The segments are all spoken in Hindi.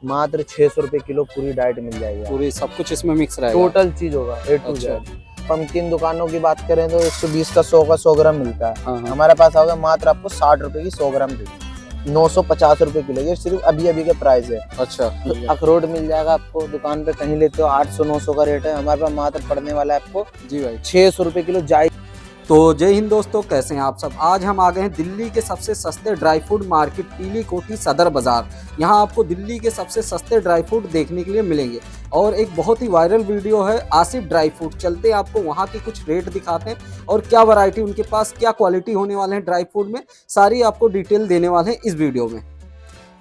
मात्र 600 रुपये किलो पूरी डाइट मिल जाएगी। पूरी सब कुछ इसमें मिक्स रहेगा। टोटल चीज होगा ए टू अच्छा। जेड। पंपकिन दुकानों की बात करें तो 120 का 100 ग्राम मिलता है। हाँ हाँ। हमारे पास आओगे मात्र आपको 60 रुपए की 100 ग्राम देगी, 950 रुपए किलो। ये सिर्फ अभी अभी के प्राइस है। अच्छा। तो अखरोट मिल जाएगा आपको, दुकान पे कहीं लेते हो 800-900 का रेट है, हमारे पास मात्र पड़ने वाला है आपको जी भाई 600 रुपए किलो जायज। तो जय हिंद दोस्तों, कैसे हैं आप सब। आज हम आ गए हैं दिल्ली के सबसे सस्ते ड्राई फ्रूट मार्केट पीली कोठी सदर बाजार। यहाँ आपको दिल्ली के सबसे सस्ते ड्राई फ्रूट देखने के लिए मिलेंगे और एक बहुत ही वायरल वीडियो है आसिफ ड्राई फ्रूट। चलते आपको वहाँ की कुछ रेट दिखाते हैं और क्या वैरायटी उनके पास, क्या क्वालिटी होने वाले हैं ड्राई फ्रूट में, सारी आपको डिटेल देने वाले हैं इस वीडियो में।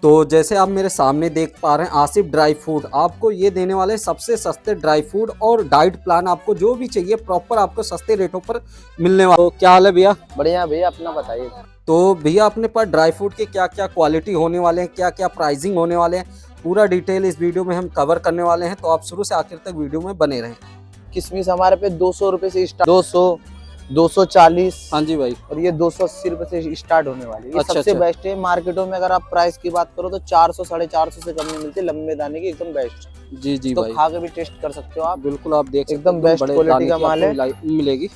तो जैसे आप मेरे सामने देख पा रहे हैं आसिफ ड्राई फ्रूट आपको ये देने वाले हैं सबसे सस्ते ड्राई फ्रूट और डाइट प्लान। आपको जो भी चाहिए प्रॉपर आपको सस्ते रेटों पर मिलने वाला। तो क्या हाल है भैया? बढ़िया भैया, अपना बताइए। तो भैया अपने पास ड्राई फ्रूट के क्या क्या क्वालिटी होने वाले हैं, क्या क्या प्राइसिंग होने वाले हैं, पूरा डिटेल इस वीडियो में हम कवर करने वाले हैं। तो आप शुरू से आखिर तक वीडियो में बने रहें। किशमिश हमारे पे 200 रुपए से स्टार्ट, 200, 240। हाँ जी भाई। और ये 280 रुपए से स्टार्ट होने वाली है। ये अच्छा, सबसे अच्छा। बेस्ट है मार्केटों में। अगर आप प्राइस की बात करो तो 400-450 से कम नहीं मिलती, लंबे दाने की एकदम बेस्ट। जी जी तो भाई, खा के भी टेस्ट कर सकते हो आप। बिल्कुल आप देख सकते एकदम हैं, बेस्ट बड़े क्वालिटी दाने का की माल है। आपको मिलेगी।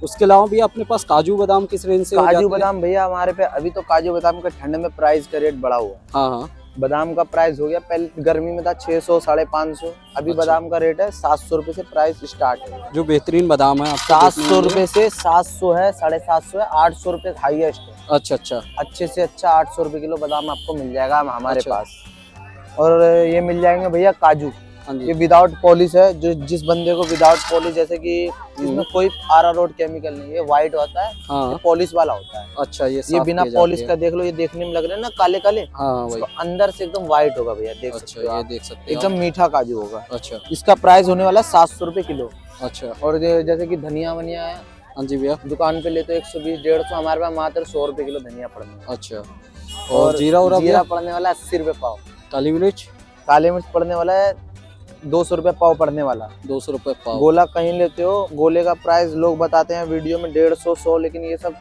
उसके अलावा भी अपने पास काजू बादाम किस रेंज से हो जाते काजू हैं? बादाम भैया हमारे पे अभी तो काजू बादाम का ठंड में प्राइस का रेट बढ़ा हुआ है। हाँ हाँ। बादाम का प्राइस हो गया, पहले गर्मी में था 600 550, अभी अच्छा। बादाम का रेट है 700 रुपए से प्राइस स्टार्ट है। जो बेहतरीन बादाम है आपको 700 रुपए से 700 है, 750 है, 800 रुपए हाईएस्ट है। अच्छा अच्छा। अच्छे से अच्छा 800 रुपए किलो बादाम आपको मिल जाएगा हमारे अच्छा। पास। और ये मिल जाएंगे भैया काजू। हाँ जी। ये विदाउट पॉलिश है, जो जिस बंदे को विदाउट पॉलिश, जैसे कि इसमें कोई अरारोट केमिकल नहीं है, व्हाइट होता है, हाँ। ये पॉलिश वाला होता है। अच्छा, ये ये बिना पॉलिश का देख लो, ये देखने में लग रहे हैं ना काले काले, हाँ भाई। इसको अंदर से एकदम व्हाइट होगा भैया, देख अच्छा, सकते हो ये आप। देख सकते हैं एकदम मीठा काजू होगा। आप। अच्छा इसका प्राइस होने वाला है 700 रुपए किलो। अच्छा। और जैसे कि धनिया वनिया है, हाँ जी भैया। दुकान पे लेते 120-150, हमारे पास मात्र 100 रुपए किलो धनिया पड़ने वाला है। अच्छा। और जीरा और जीरा पड़ने वाला है 80 रुपए पाव। काली मिर्च? काली मिर्च पड़ने वाला है 200 रुपए पाव पड़ने वाला। 200 रुपए पाव। गोला कहीं लेते हो, गोले का प्राइस लोग बताते हैं वीडियो में 150-100, लेकिन ये सब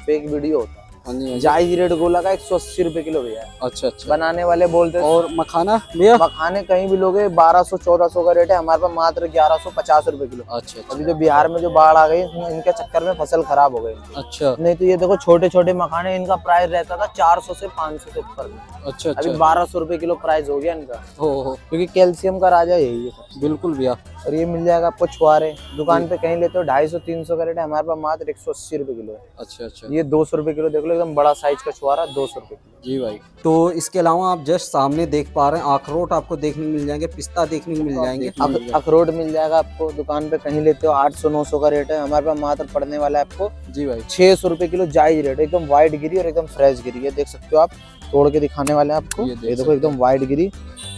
फेक वीडियो होता है। हाँ जी, हाँ जी। जायज रेट गोला का 180 रुपए किलो भैया। अच्छा अच्छा। बनाने वाले बोलते हैं। और मखाना भैया? मखाने कहीं भी लोगे 1200-1400 का रेट है, हमारे पास मात्र 1150 रुपए किलो। अच्छा अभी अच्छा। जो बिहार में जो बाढ़ आ गई, इनके चक्कर में फसल खराब हो गई इनकी। अच्छा नहीं तो ये देखो छोटे छोटे मखाने, इनका प्राइस रहता था 400 से 500 से ऊपर में। अच्छा अभी अच्छा। 1200 रुपए किलो प्राइस हो गया इनका, हो क्योंकि कैल्शियम का राजा यही है सबसे। बिल्कुल भैया। और ये मिल जाएगा आपको छुआरे, दुकान पे कहीं लेते हो 250-300 का रेट है, हमारे पास मात्र 180 रुपए किलो है। अच्छा अच्छा। ये 200 रुपए किलो देख लो, एकदम बड़ा साइज का छुआरा 200 रुपए किलो। जी भाई। तो इसके अलावा आप जस्ट सामने देख पा रहे हैं अखरोट आपको देखने को मिल जाएंगे, पिस्ता देखने को मिल जाएंगे। अखरोट मिल जाएगा आपको, दुकान पे कहीं लेते हो 800-900 का रेट है, हमारे पास मात्र पड़ने वाला है आपको जी भाई 600 रुपए किलो जायज रेट है। एकदम व्हाइट गिरी और एकदम फ्रेश गिरी है, देख सकते हो आप। तोड़ के दिखाने वाले हैं आपको, ये देख ये देखो सकते एकदम व्हाइट गिरी।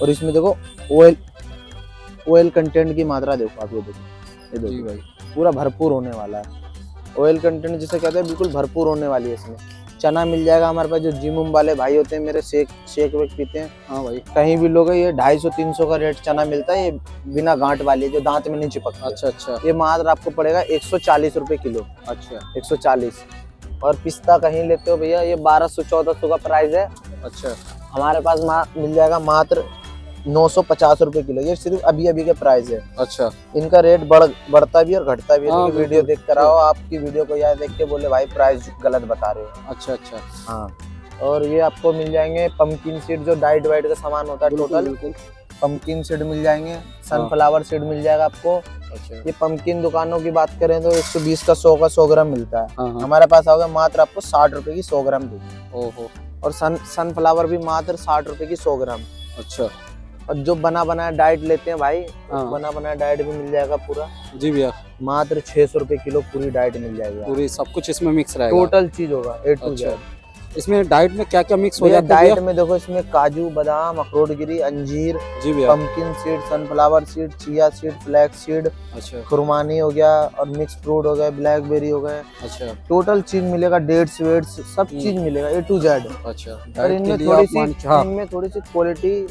और इसमें देखो ऑयल कंटेंट की मात्रा देखो आप, ये देखो, ये जी देखो भाई। पूरा भरपूर होने वाला है। ऑयल कंटेंट जिसे कहते हैं बिल्कुल भरपूर होने वाली है इसमें। चना मिल जाएगा हमारे पास, जो जिम उम वाले भाई होते हैं मेरे, शेक वेक पीते हैं, हाँ भाई। कहीं भी लोग ये 250-300 का रेट चना मिलता है। ये बिना गांठ वाली है, जो दांत में नहीं चिपकता। अच्छा अच्छा। ये मात्र आपको पड़ेगा 140 रुपए किलो। अच्छा 140। और पिस्ता कहीं लेते हो भैया, ये 1200-1400 का प्राइस है, अच्छा। हमारे पास मिल जाएगा मात्र 950 रुपए किलो। ये सिर्फ अभी अभी के प्राइस है। अच्छा। इनका रेट बढ़ता भी और घटता भी है। हाँ, वीडियो बिल्कुल। देख कर आओ, आपकी वीडियो को यार देख के बोले भाई प्राइस गलत बता रहे हो। अच्छा अच्छा। हाँ। और ये आपको मिल जाएंगे पंपकिन सीड, जो डाइट वाइट का सामान होता है टोटल। बिल्कुल। पंपकिन सीड मिल जाएंगे, सनफ्लावर सीड मिल जाएगा आपको। अच्छा। ये पंपकिन दुकानों की बात करें तो 120 का 100 ग्राम मिलता है। हाँ हाँ। हमारे पास आओगे मात्र आपको 60 रुपए की 100 ग्राम दूंगी। ओहो। और सनफ्लावर भी मात्र 60 रुपए की 100 ग्राम। अच्छा। और जो बना बनाया डाइट लेते हैं भाई, हाँ। बना बनाया डाइट भी मिल जाएगा पूरा, जी भैया। मात्र 600 रुपए किलो पूरी डाइट मिल जाएगी। पूरी सब कुछ इसमें मिक्स रहेगा। टोटल चीज होगा ए टू अच्छा। जेड। इसमें डाइट में क्या क्या मिक्स हो भैया जाता है डाइट भैया? में देखो, इसमें काजू बादाम, अखरोट गिरी, अंजीर, जी भैया। Pumpkin seed, sunflower seed, chia seed, flax seed, अच्छा खुरमानी हो गया, और मिक्स फ्रूट हो गए, ब्लैकबेरी हो गए। अच्छा टोटल चीज मिलेगा, डेट्स वेट्स सब चीज मिलेगा ए टू जेड। अच्छा। और डाइट के इनमें लिए थोड़ी आप सी हाँ। इनमें थोड़ी सी क्वालिटी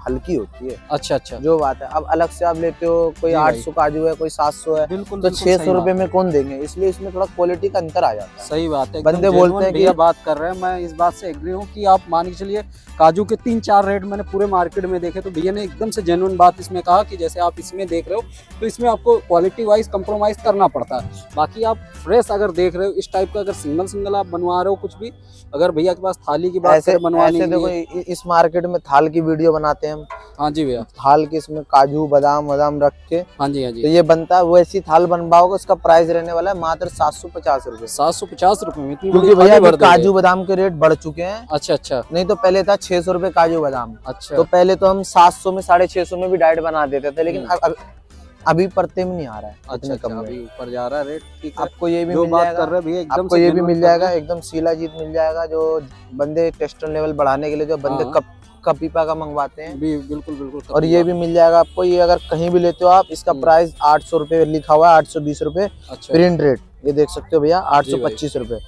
हल्की होती है, अच्छा अच्छा, जो बात है। अब अलग से आप लेते हो, कोई जी भाई। 800 काजू है, कोई 700 है, बिल्कुल तो बिल्कुल 600 सही रुपए बात में है। कौन देंगे, इसलिए इसमें थोड़ा क्वालिटी का अंतर आ जाता है। सही बात है, एकदम बंदे बोलते जेन्युइन हैं भैया कि बात कर रहे हैं। मैं इस बात से एग्री हूँ कि आप मान के चलिए काजू के 3-4 रेट मैंने पूरे मार्केट में देखे, तो भैया ने एकदम से जेन्युइन बात इसमें कहा कि जैसे आप इसमें देख रहे हो तो इसमें आपको क्वालिटी वाइज कंप्रोमाइज करना पड़ता है। बाकी आप फ्रेश अगर देख रहे हो इस टाइप का, अगर सिंगल सिंगल आप बनवा रहे हो कुछ भी, अगर भैया के पास थाली की बात ऐसे करें बनवाने ऐसे के देखो लिए। इस मार्केट में थाल की वीडियो बनाते हैं हम, हाँ जी भैया, थाल के इसमें काजू बादाम वादाम रख के हाँ जी हाँ तो जी। ये बनता है। वैसी थाल बनवाओगे, उसका प्राइस रहने वाला है मात्र 750 रुपए, 750 रुपए में इतनी क्योंकि बड़ी भैया थाली अभी भर दोगे? काजू बादाम के रेट बढ़ चुके हैं। अच्छा अच्छा नहीं तो पहले था 600 रुपए काजू बादाम, अच्छा। तो पहले तो हम 700 में 650 में भी डाइट बना देते थे, लेकिन हम्म। अभी परते में नहीं आ रहा है अच्छा इतने अच्छा, कम में। अभी ऊपर जा रहा है रेट, ठीक है। आपको ये भी जो मिल बात जाएगा, कर रहे हैं भैया एकदम आपको से ये भी genuine मिल कर रहे जाएगा, हैं। एकदम शिलाजीत मिल जाएगा। जो बंदे टेस्टन लेवल बढ़ाने के लिए जो बंदे हाँ। कपीपा का मंगवाते हैं, भी बिल्कुल बिल्कुल और ये भी मिल जाएगा आपको। ये अगर कहीं भी लेते हो आप, इसका प्राइस 800 रुपए लिखा हुआ है, 820 रुपए अच्छा प्रिंट रेट, ये देख सकते हो भैया, जी भाई। 825 रुपए।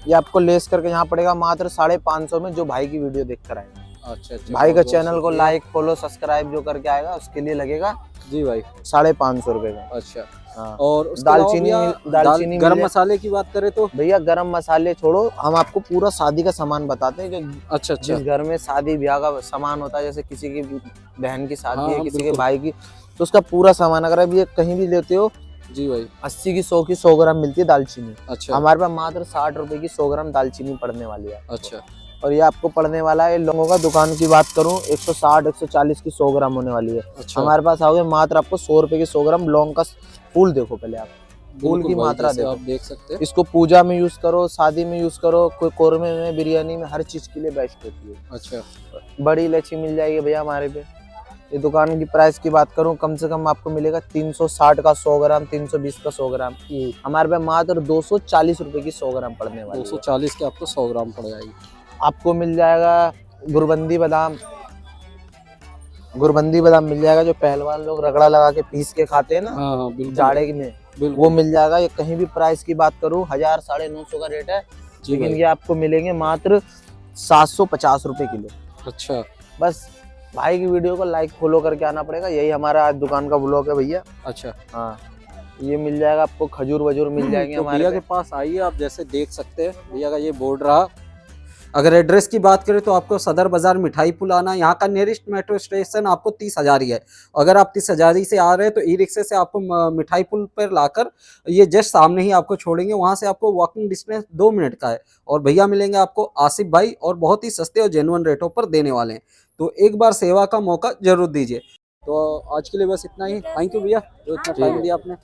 ये आपको लेस करके यहाँ पड़ेगा मात्र 550 में, जो भाई की वीडियो देख कर आएंगे। अच्छा अच्छा, भाई का बहुत बहुत चैनल को शुक्रिया। लाइक फॉलो सब्सक्राइब जो करके आएगा उसके लिए लगेगा जी भाई। 550 रुपए का। अच्छा, हाँ। और उसके अलावा दालचीनी भैया दालचीनी गरम मिले- मसाले की बात करें तो? भैया गरम मसाले छोड़ो, हम आपको पूरा शादी का सामान बताते हैं। जो अच्छा अच्छा, जिस घर में शादी ब्याह का सामान होता है, जैसे किसी की बहन की शादी हाँ है, हाँ किसी के बिल्कुल। भाई की, तो उसका पूरा सामान अगर आप ये कहीं भी लेते हो, जी भाई। 80 की 100 की 100 ग्राम मिलती है दालचीनी। अच्छा हमारे पास मात्र 60 रुपए की 100 ग्राम दालचीनी पड़ने वाली है। अच्छा और ये आपको पड़ने वाला है, लोगों का दुकान की बात करूं 160 140 की 100 ग्राम होने वाली है। अच्छा, हमारे पास आओगे मात्र आपको 100 रुपए की 100 ग्राम लौंग का फूल देखो पहले आप, फूल बिल्कुल की भाई, मात्रा जैसे देखो। आप देख सकते हैं। इसको पूजा में यूज करो, शादी में यूज करो, कोई कोरमे में, बिरयानी में, हर चीज के लिए बेस्ट होती है। अच्छा बड़ी इलायची मिल जाएगी भैया हमारे पे। ये दुकान की प्राइस की बात करूं, कम से कम आपको मिलेगा 360 का 100 ग्राम, 320 का 100 ग्राम। हमारे पे मात्र 240 रुपए की 100 ग्राम पड़ने वाली है। 240 के आपको 100 ग्राम पड़ जाएगी। आपको मिल जाएगा गुरबंदी बादाम, गुरबंदी बादाम मिल जाएगा, जो पहलवान लोग रगड़ा लगा के पीस के खाते हैं ना हाँ हाँ बिल्कुल जाड़े में, बिल्कुल। वो मिल जाएगा। ये कहीं भी प्राइस की बात करूं 1000 950 का रेट है, जी लेकिन भाई। ये आपको मिलेंगे मात्र 750 रुपए किलो। अच्छा बस भाई की वीडियो को लाइक फॉलो करके आना पड़ेगा, यही हमारा आज दुकान का ब्लॉग है भैया। अच्छा, हाँ, ये मिल जाएगा आपको, खजूर वजूर मिल जाएंगे तो हमारे भैया पे। के पास आइए, आप जैसे देख सकते हैं भैया का ये बोर्ड रहा। अगर एड्रेस की बात करें तो आपको सदर बाजार मिठाई पुल आना, यहाँ का नियरेस्ट मेट्रो स्टेशन आपको 30,000 ही है। अगर आप 30,000 से आ रहे हैं तो ई रिक्शे से आपको मिठाई पुल पर लाकर ये जस्ट सामने ही आपको छोड़ेंगे, वहाँ से आपको वॉकिंग डिस्टेंस 2 मिनट का है। और भैया मिलेंगे आपको आसिफ भाई, और बहुत ही सस्ते और जेन्युइन रेटों पर देने वाले हैं। तो एक बार सेवा का मौका जरूर दीजिए। तो आज के लिए बस इतना ही। थैंक यू भैया, जो इतना टाइम दिया आपने।